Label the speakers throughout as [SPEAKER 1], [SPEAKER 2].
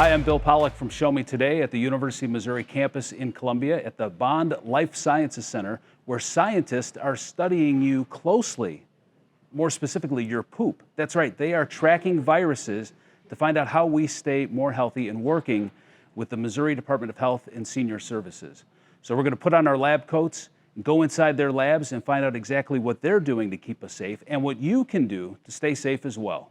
[SPEAKER 1] Hi, I'm Bill Pollack from Show Me Today at the University of Missouri campus in Columbia at the Bond Life Sciences Center, where scientists are studying you closely, more specifically your poop. That's right, they are tracking viruses to find out how we stay more healthy and working with the Missouri Department of Health and Senior Services. So we're going to put on our lab coats, go inside their labs and find out exactly what they're doing to keep us safe and what you can do to stay safe as well.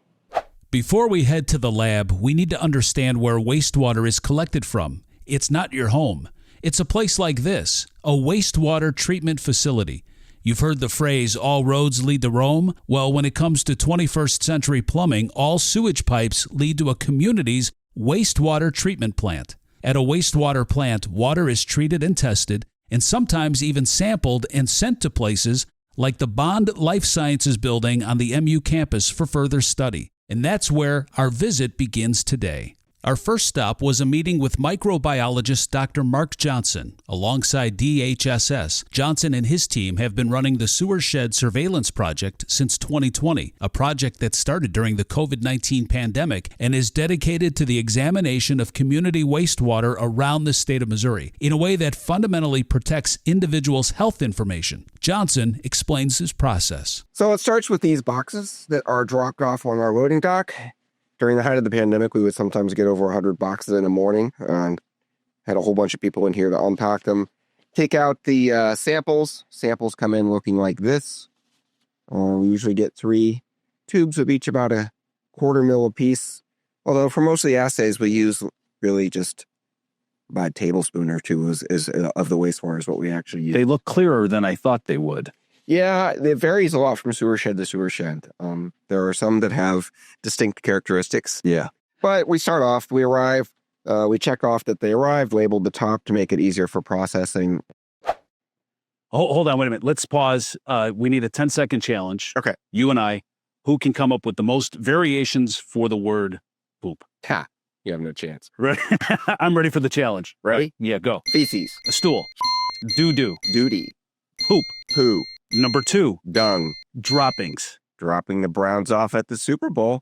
[SPEAKER 2] Before we head to the lab, we need to understand where wastewater is collected from. It's not your home. It's a place like this, a wastewater treatment facility. You've heard the phrase, all roads lead to Rome? Well, when it comes to 21st century plumbing, all sewage pipes lead to a community's wastewater treatment plant. At a wastewater plant, water is treated and tested, and sometimes even sampled and sent to places like the Bond Life Sciences building on the MU campus for further study. And that's where our visit begins today. Our first stop was a meeting with microbiologist Dr. Mark Johnson. Alongside DHSS, Johnson and his team have been running the Sewer Shed Surveillance Project since 2020, a project that started during the COVID-19 pandemic and is dedicated to the examination of community wastewater around the state of Missouri in a way that fundamentally protects individuals' health information. Johnson explains his process.
[SPEAKER 3] So it starts with these boxes that are dropped off on our loading dock. During the height of the pandemic, we would sometimes get over 100 boxes in a morning and had a whole bunch of people in here to unpack them. Take out the samples. Samples come in looking like this. We usually get 3 tubes of each about a quarter mil apiece. Although for most of the assays, we use really just about a tablespoon or two of the wastewater is what we actually use.
[SPEAKER 1] They look clearer than I thought they would.
[SPEAKER 3] Yeah, it varies a lot from sewer shed to sewer shed. There are some that have distinct characteristics.
[SPEAKER 1] Yeah.
[SPEAKER 3] But we start off, we arrive, we check off that they arrived, labeled the top to make it easier for processing.
[SPEAKER 1] Hold on, wait a minute. Let's pause. We need a 10-second challenge.
[SPEAKER 3] Okay.
[SPEAKER 1] You and I, who can come up with the most variations for the word poop?
[SPEAKER 3] Ha, you have no chance.
[SPEAKER 1] Ready? I'm ready for the challenge.
[SPEAKER 3] Ready?
[SPEAKER 1] Yeah, go.
[SPEAKER 3] Feces.
[SPEAKER 1] A stool. Doo-doo.
[SPEAKER 3] Duty.
[SPEAKER 1] Poop.
[SPEAKER 3] Poo.
[SPEAKER 1] Number 2.
[SPEAKER 3] Dung.
[SPEAKER 1] Droppings.
[SPEAKER 3] Dropping the Browns off at the Super Bowl.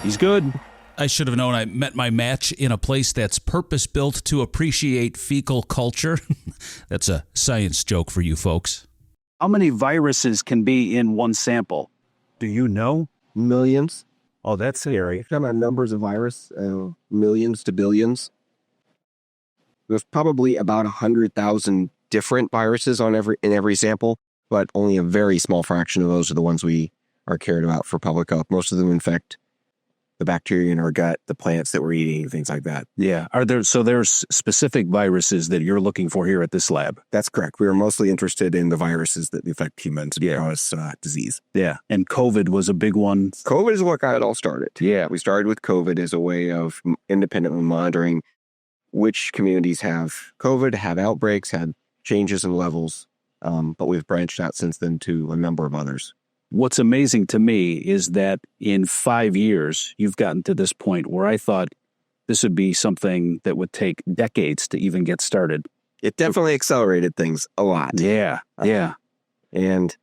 [SPEAKER 1] He's good.
[SPEAKER 2] I should have known I met my match in a place that's purpose-built to appreciate fecal culture. That's a science joke for you folks.
[SPEAKER 1] How many viruses can be in one sample? Do you know?
[SPEAKER 3] Millions.
[SPEAKER 1] Oh, that's scary.
[SPEAKER 3] We're talking about numbers of virus, millions to billions. There's probably about 100,000 different viruses in every sample, but only a very small fraction of those are the ones we are cared about for public health. Most of them infect the bacteria in our gut, the plants that we're eating, things like that.
[SPEAKER 1] Yeah. There's specific viruses that you're looking for here at this lab?
[SPEAKER 3] That's correct. We are mostly interested in the viruses that affect humans and cause disease.
[SPEAKER 1] Yeah. And COVID was a big one.
[SPEAKER 3] COVID is what got it all started.
[SPEAKER 1] Yeah.
[SPEAKER 3] We started with COVID as a way of independently monitoring which communities have COVID, have outbreaks, had changes in levels, but we've branched out since then to a number of others.
[SPEAKER 1] What's amazing to me is that in 5 years, you've gotten to this point where I thought this would be something that would take decades to even get started.
[SPEAKER 3] It definitely accelerated things a lot.
[SPEAKER 1] Yeah, yeah.
[SPEAKER 3] And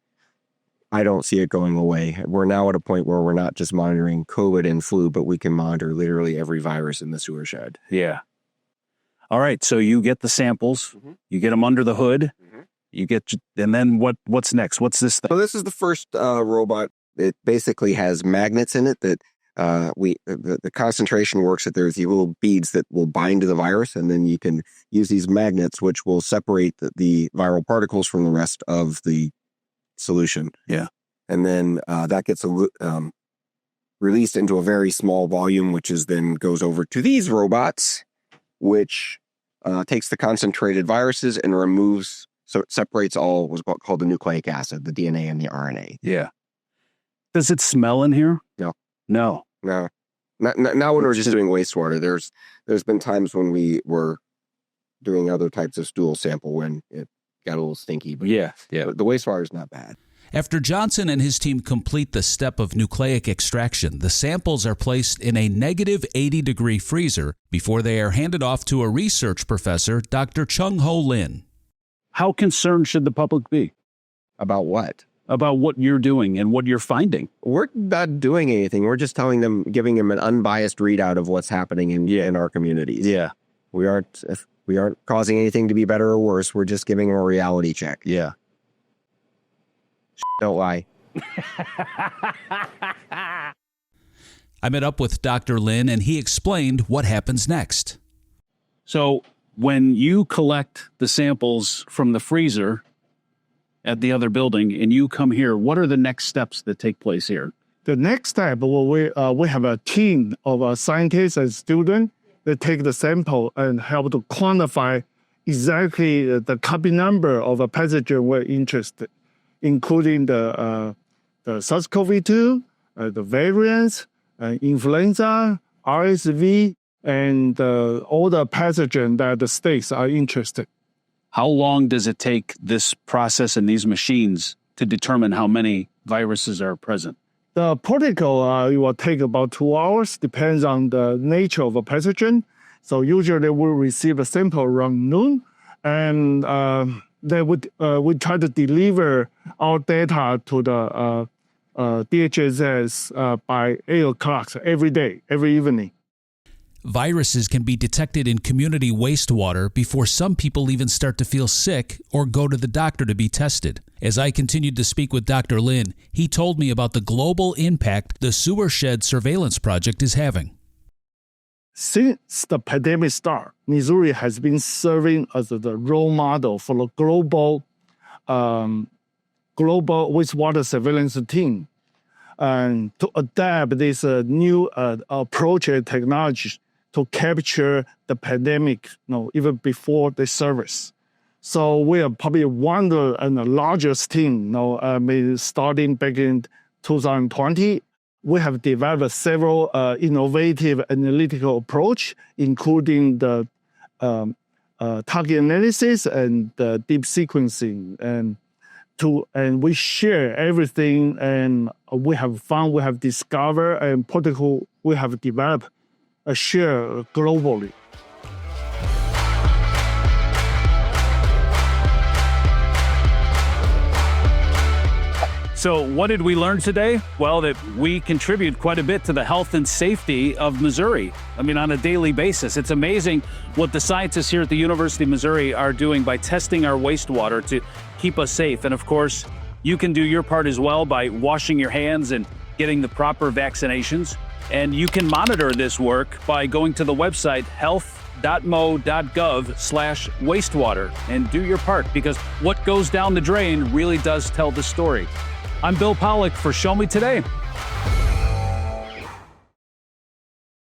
[SPEAKER 3] I don't see it going away. We're now at a point where we're not just monitoring COVID and flu, but we can monitor literally every virus in the sewer shed.
[SPEAKER 1] Yeah. All right, so you get the samples, you get them under the hood, and then what's next? What's this thing?
[SPEAKER 3] So this is the first robot. It basically has magnets in it that the concentration works that there's these little beads that will bind to the virus, and then you can use these magnets, which will separate the viral particles from the rest of the solution.
[SPEAKER 1] Yeah.
[SPEAKER 3] And then that gets released into a very small volume, which is then goes over to these robots, which takes the concentrated viruses and removes, so it separates all what's called the nucleic acid, the DNA and the RNA.
[SPEAKER 1] Yeah. Does it smell in here?
[SPEAKER 3] No.
[SPEAKER 1] No.
[SPEAKER 3] No. Not when we're just doing wastewater. There's been times when we were doing other types of stool sample when it got a little stinky. But
[SPEAKER 1] yeah.
[SPEAKER 3] the wastewater is not bad.
[SPEAKER 2] After Johnson and his team complete the step of nucleic extraction, the samples are placed in a negative 80-degree freezer before they are handed off to a research professor, Dr. Chung Ho Lin.
[SPEAKER 1] How concerned should the public be?
[SPEAKER 3] About what?
[SPEAKER 1] about what you're doing and what you're finding?
[SPEAKER 3] We're not doing anything. We're just giving them an unbiased readout of what's happening in our communities.
[SPEAKER 1] Yeah.
[SPEAKER 3] We aren't causing anything to be better or worse. We're just giving them a reality check.
[SPEAKER 1] Yeah.
[SPEAKER 3] Don't lie.
[SPEAKER 2] I met up with Dr. Lin, and he explained what happens next.
[SPEAKER 1] So when you collect the samples from the freezer at the other building and you come here, what are the next steps that take place here?
[SPEAKER 4] The next step, we have a team of scientists and students that take the sample and help to quantify exactly the copy number of a pathogen we're interested, including the SARS-CoV-2, the variants, influenza, RSV, and all the pathogens that the states are interested.
[SPEAKER 1] How long does it take this process and these machines to determine how many viruses are present?
[SPEAKER 4] The protocol it will take about 2 hours, depends on the nature of a pathogen. So usually we'll receive a sample around noon, and we try to deliver our data to the DHSS by 8 o'clock every day, every evening.
[SPEAKER 2] Viruses can be detected in community wastewater before some people even start to feel sick or go to the doctor to be tested. As I continued to speak with Dr. Lin, he told me about the global impact the sewer shed surveillance project is having.
[SPEAKER 4] Since the pandemic started, Missouri has been serving as the role model for the global wastewater surveillance team, and to adapt this new approach and technology to capture the pandemic, even before the service. So we are probably one of the largest team, starting back in 2020. We have developed several innovative analytical approach, including the target analysis and the deep sequencing, and we share everything, and we have discovered, and protocol we have developed, share globally.
[SPEAKER 1] So what did we learn today? Well, that we contribute quite a bit to the health and safety of Missouri. I mean, on a daily basis. It's amazing what the scientists here at the University of Missouri are doing by testing our wastewater to keep us safe. And of course, you can do your part as well by washing your hands and getting the proper vaccinations. And you can monitor this work by going to the website health.mo.gov/wastewater and do your part, because what goes down the drain really does tell the story. I'm Bill Pollock for Show Me Today.